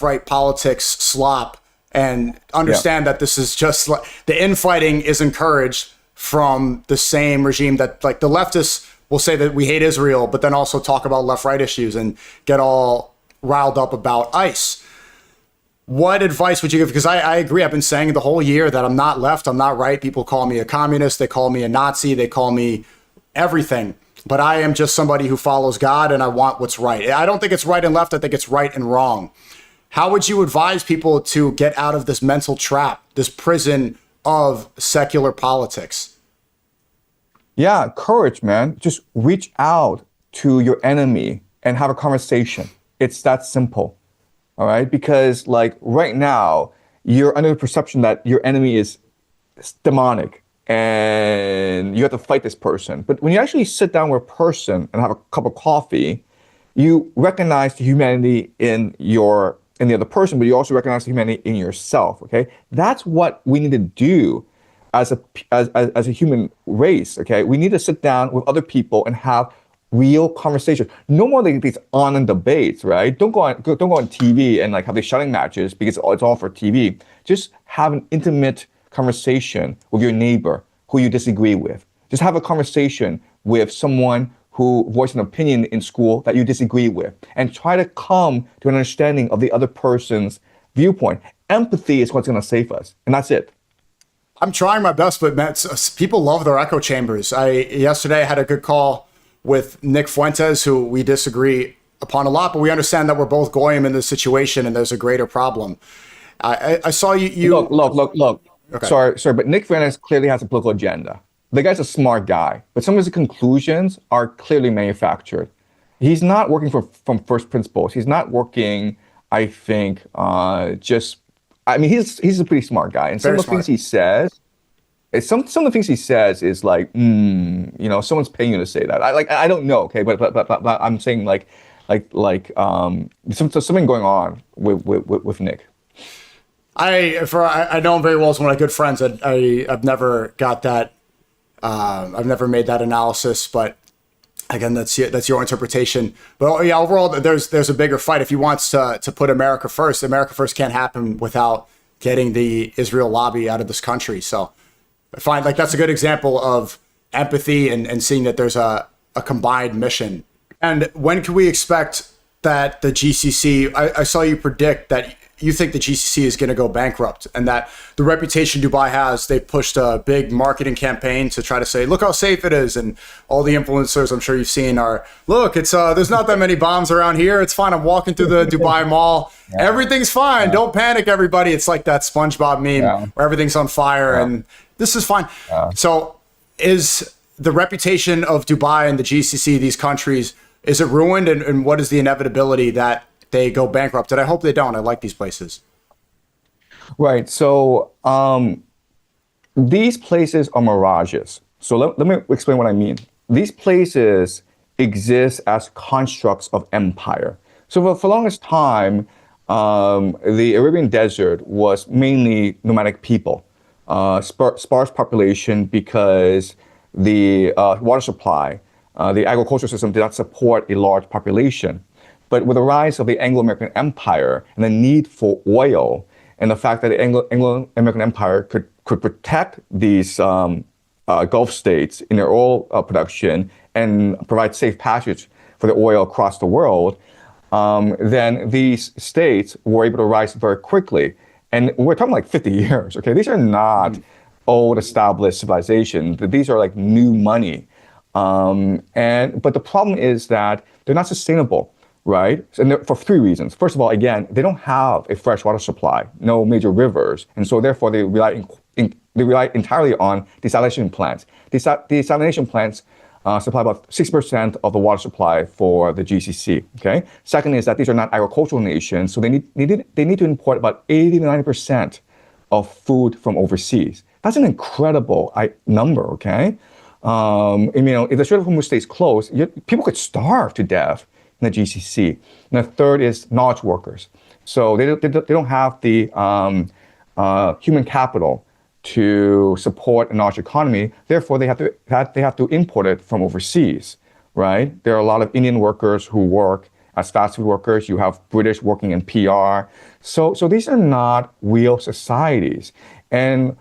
right politics slop and understand that this is just like the infighting is encouraged from the same regime that like the leftists will say that we hate Israel, but then also talk about left-right issues and get all riled up about ICE. What advice would you give? Because I agree. I've been saying the whole year that I'm not left, I'm not right. People call me a communist. They call me a Nazi. They call me everything. But I am just somebody who follows God and I want what's right. I don't think it's right and left. I think it's right and wrong. How would you advise people to get out of this mental trap, this prison of secular politics? Yeah, courage, man. Just reach out to your enemy and have a conversation. It's that simple. All right? Because like right now, you're under the perception that your enemy is demonic and you have to fight this person. But when you actually sit down with a person and have a cup of coffee, you recognize the humanity in the other person, but you also recognize the humanity in yourself. Okay? That's what we need to do as a human race. Okay? We need to sit down with other people and have real conversation. No more like these online debates, right? Don't go on TV and like have these shouting matches because it's all for TV. Just have an intimate conversation with your neighbor who you disagree with. Just have a conversation with someone who voiced an opinion in school that you disagree with, and try to come to an understanding of the other person's viewpoint. Empathy is what's going to save us, and that's it. I'm trying my best, but man, people love their echo chambers. Yesterday I had a good call with Nick Fuentes, who we disagree upon a lot, but we understand that we're both goyim in this situation and there's a greater problem. I saw you. Look. Okay. Sorry, but Nick Fuentes clearly has a political agenda. The guy's a smart guy, but some of his conclusions are clearly manufactured. He's not working from first principles. He's not working, I think, he's a pretty smart guy. And some of the things he says, some of the things he says is like, someone's paying you to say that. I don't know, okay, but I'm saying something going on with Nick. I know him very well as one of my good friends. I've never got that. I've never made that analysis, but again, that's your interpretation. But yeah, overall, there's a bigger fight. If he wants to put America first can't happen without getting the Israel lobby out of this country. So I find like that's a good example of empathy and seeing that there's a combined mission. And when can we expect that the GCC? I saw you predict that you think the GCC is going to go bankrupt, and that the reputation Dubai has, they pushed a big marketing campaign to try to say, look how safe it is. And all the influencers I'm sure you've seen are, look, it's there's not that many bombs around here. It's fine. I'm walking through the Dubai Mall. Yeah. Everything's fine. Yeah. Don't panic, everybody. It's like that SpongeBob meme where everything's on fire and this is fine. Yeah. So is the reputation of Dubai and the GCC, these countries, is it ruined? And what is the inevitability that they go bankrupt? And I hope they don't. I like these places. Right. So these places are mirages. So let me explain what I mean. These places exist as constructs of empire. So for the longest time, the Arabian desert was mainly nomadic people, sparse population because the water supply, the agricultural system did not support a large population. But with the rise of the Anglo-American Empire and the need for oil, and the fact that the Anglo-American Empire could protect these Gulf states in their oil production and provide safe passage for the oil across the world, then these states were able to rise very quickly. And we're talking like 50 years, okay? These are not old established civilization. These are like new money. But the problem is that they're not sustainable. Right? And for three reasons. First of all, again, they don't have a fresh water supply, no major rivers. And so therefore they rely entirely on desalination plants. Desalination plants supply about 6% of the water supply for the GCC. Okay. Second is that these are not agricultural nations. So they need to import about 80 to 90% of food from overseas. That's an incredible number. Okay. If the Strait of Hormuz stays closed, people could starve to death in the GCC. And the third is knowledge workers. So they don't have the human capital to support a knowledge economy. Therefore, they have to import it from overseas, right? There are a lot of Indian workers who work as fast food workers. You have British working in PR. So these are not real societies. And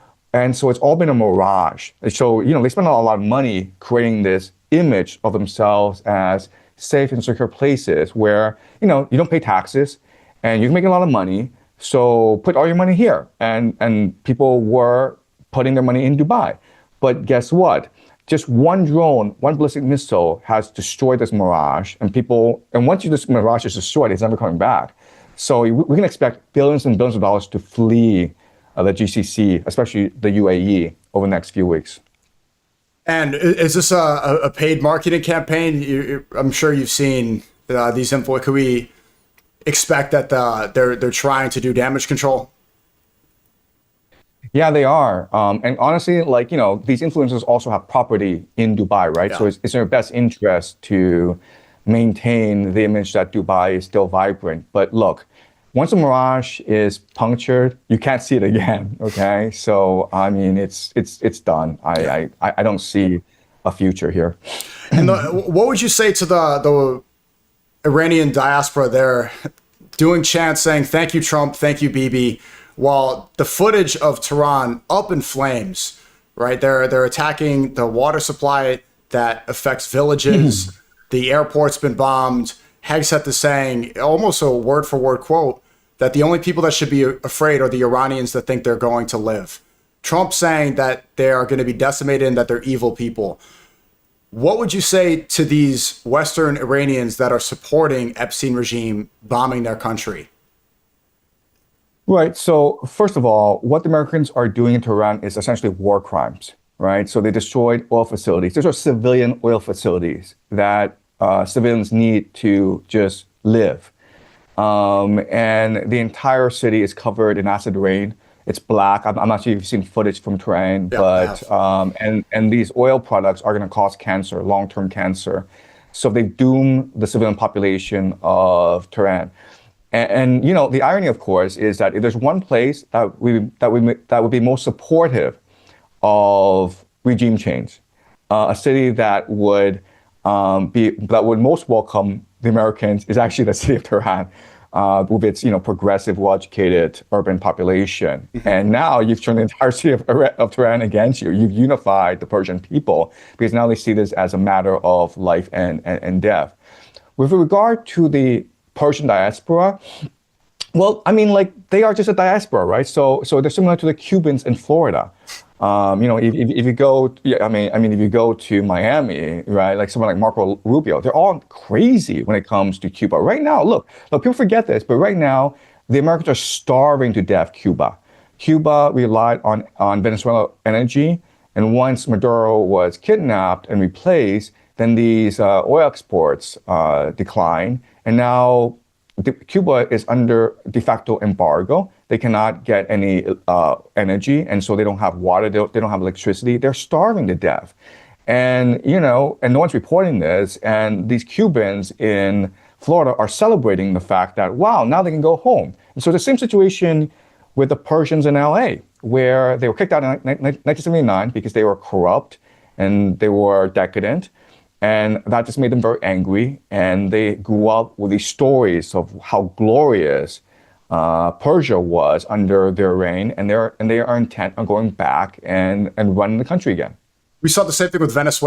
so it's all been a mirage. So, they spend a lot of money creating this image of themselves as safe and secure places where, you don't pay taxes and you can make a lot of money. So put all your money here. And people were putting their money in Dubai. But guess what? Just one drone, one ballistic missile has destroyed this mirage. And once this mirage is destroyed, it's never coming back. So we can expect billions and billions of dollars to flee the GCC, especially the UAE, over the next few weeks. And is this a paid marketing campaign? I'm sure you've seen these info. Could we expect that they're trying to do damage control? Yeah, they are. And honestly, these influencers also have property in Dubai, right? Yeah. So it's in their best interest to maintain the image that Dubai is still vibrant. But look, once the mirage is punctured, you can't see it again. Okay, so I mean, it's done. I don't see a future here. And what would you say to the Iranian diaspora? They're doing chants saying "Thank you, Trump. Thank you, Bibi." While the footage of Tehran up in flames, right? They're attacking the water supply that affects villages. The airport's been bombed. Hegseth is saying, almost a word-for-word quote, that the only people that should be afraid are the Iranians that think they're going to live. Trump saying that they are going to be decimated and that they're evil people. What would you say to these Western Iranians that are supporting Epstein regime bombing their country? Right. So first of all, what the Americans are doing in Tehran is essentially war crimes, right? So they destroyed oil facilities. These are civilian oil facilities that civilians need to just live. And the entire city is covered in acid rain. It's black. I'm not sure if you've seen footage from Tehran, but and these oil products are going to cause cancer, long-term cancer. So they doom the civilian population of Tehran. And the irony, of course, is that if there's one place that would be most supportive of regime change, a city that would most welcome the Americans is actually the city of Tehran, with its progressive, well-educated urban population. And now you've turned the entire city of Tehran against you. You've unified the Persian people because now they see this as a matter of life and death. With regard to the Persian diaspora, well, I mean, they are just a diaspora, right? So they're similar to the Cubans in Florida. If you go, if you go to Miami, right, like someone like Marco Rubio, they're all crazy when it comes to Cuba. Right now, look, people forget this, but right now, the Americans are starving to death Cuba. Cuba relied on Venezuela energy, and once Maduro was kidnapped and replaced, then these oil exports decline, and now Cuba is under de facto embargo. They cannot get any energy, and so they don't have water, they don't have electricity. They're starving to death. And, and no one's reporting this, and these Cubans in Florida are celebrating the fact that, wow, now they can go home. And so the same situation with the Persians in LA, where they were kicked out in 1979 because they were corrupt and they were decadent. And that just made them very angry. And they grew up with these stories of how glorious Persia was under their reign. And they are intent on going back and running the country again. We saw the same thing with Venezuela.